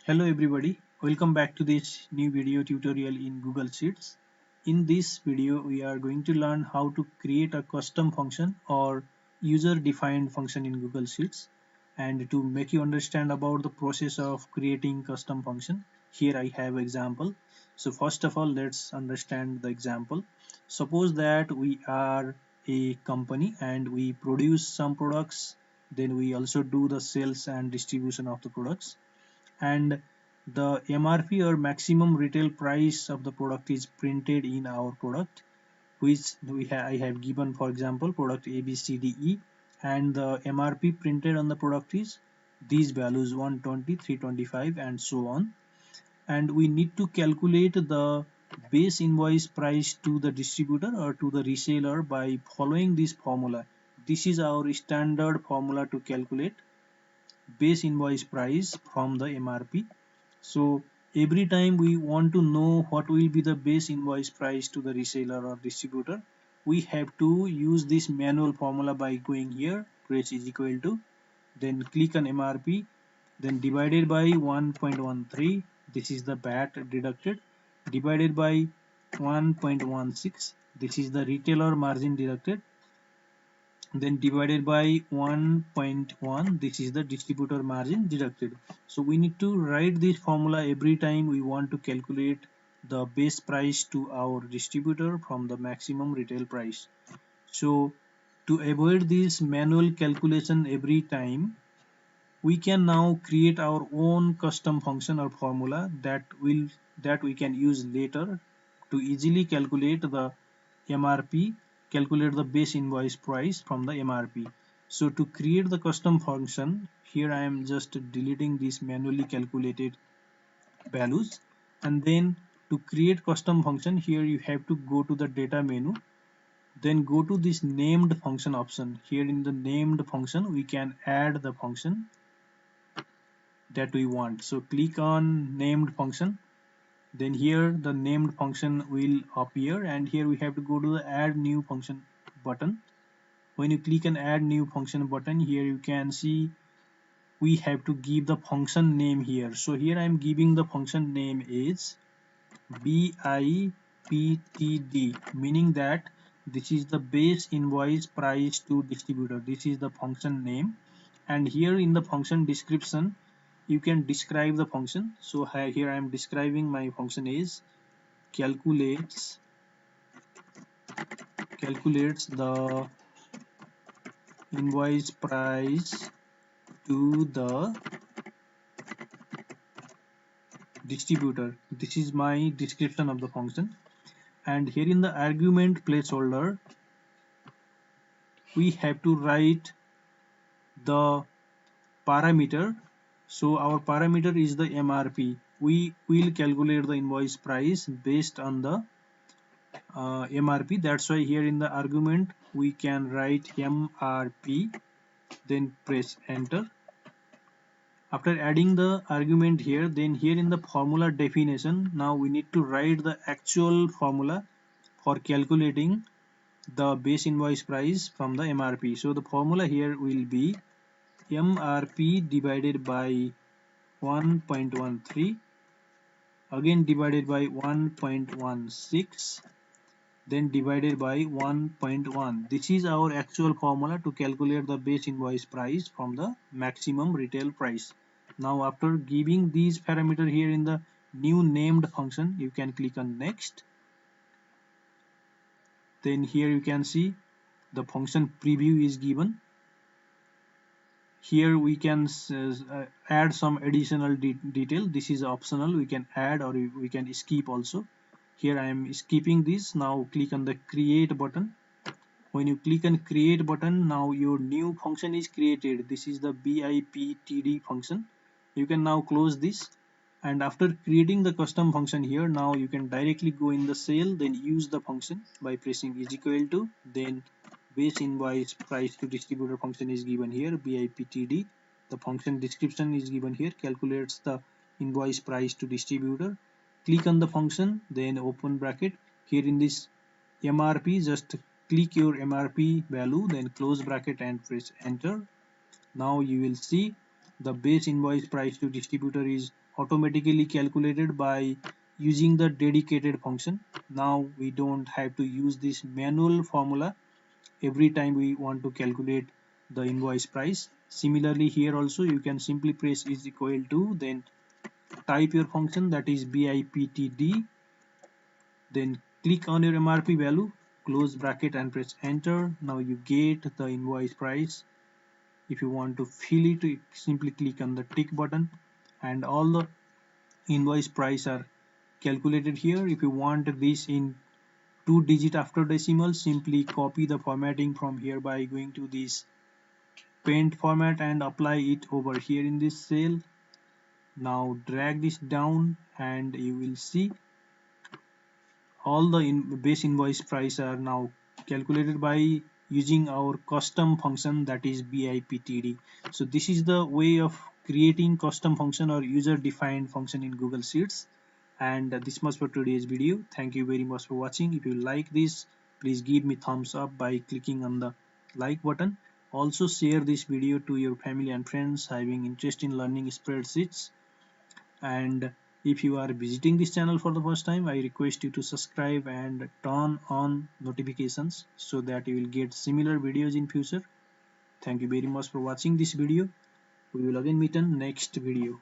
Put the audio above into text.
Hello everybody, welcome back to this new video tutorial in Google Sheets. In this video we are going to learn how to create a custom function or user defined function in Google Sheets. And to make you understand about the process of creating custom function, here I have example. So first of all, let's understand the example. Suppose that we are a company and we produce some products, then we also do the sales and distribution of the products, and the MRP or maximum retail price of the product is printed in our product, which I have given, for example, product A, B, C, D, E, and the MRP printed on the product is these values 120, 325, and so on. And we need to calculate the base invoice price to the distributor or to the reseller by following this formula. This is our standard formula to calculate base invoice price from the MRP. So every time we want to know what will be the base invoice price to the reseller or distributor, we have to use this manual formula by going here, press is equal to, then click on MRP, then divided by 1.13, this is the VAT deducted, divided by 1.16, this is the retailer margin deducted, then divided by 1.1, this is the distributor margin deducted. So we need to write this formula every time we want to calculate the base price to our distributor from the maximum retail price. So to avoid this manual calculation every time, we can now create our own custom function or formula that we can use later to easily calculate the MRP, calculate the base invoice price from the MRP. So to create the custom function, here I am just deleting these manually calculated values, and then to create custom function, here you have to go to the data menu, then go to this named function option. Here in the named function we can add the function that we want. So click on named function, then here the named function will appear, and here we have to go to the add new function button. When you click on add new function button, here you can see we have to give the function name here. So here I am giving the function name is BIPTD, meaning that this is the base invoice price to distributor. This is the function name, and here in the function description you can describe the function. So here I am describing my function is calculates the invoice price to the distributor. This is my description of the function, and here in the argument placeholder we have to write the parameter. So our parameter is the MRP. We will calculate the invoice price based on the MRP. That's why here in the argument we can write MRP, then press enter. After adding the argument here, then here in the formula definition, now we need to write the actual formula for calculating the base invoice price from the MRP. So the formula here will be MRP divided by 1.13, again divided by 1.16, then divided by 1.1. This is our actual formula to calculate the base invoice price from the maximum retail price. Now after giving these parameters here in the new named function, you can click on next. Then here you can see the function preview is given. Here we can add some additional detail. This is optional, we can add or we can skip also. Here I am skipping this. Now click on the create button. When you click on create button, now your new function is created. This is the BIPTD function. You can now close this, and after creating the custom function here, now you can directly go in the cell, then use the function by pressing is equal to, then base invoice price to distributor function is given here, BIPTD. The function description is given here, calculates the invoice price to distributor. Click on the function, then open bracket. Here in this MRP, just click your MRP value, then close bracket and press enter. Now you will see the base invoice price to distributor is automatically calculated by using the dedicated function. Now we don't have to use this manual formula every time we want to calculate the invoice price. Similarly, here also you can simply press is equal to, then type your function, that is BIPTD, then click on your MRP value, close bracket and press enter. Now you get the invoice price. If you want to fill it, you simply click on the tick button and all the invoice price are calculated here. If you want this in 2 digit after decimal, simply copy the formatting from here by going to this paint format and apply it over here in this cell. Now drag this down and you will see all the base invoice price are now calculated by using our custom function, that is BIPTD. So this is the way of creating custom function or user defined function in Google Sheets. And this much for today's video. Thank you very much for watching. If you like this, please give me thumbs up by clicking on the like button. Also share this video to your family and friends having interest in learning spreadsheets. And if you are visiting this channel for the first time, I request you to subscribe and turn on notifications so that you will get similar videos in future. Thank you very much for watching this video. We will again meet in next video.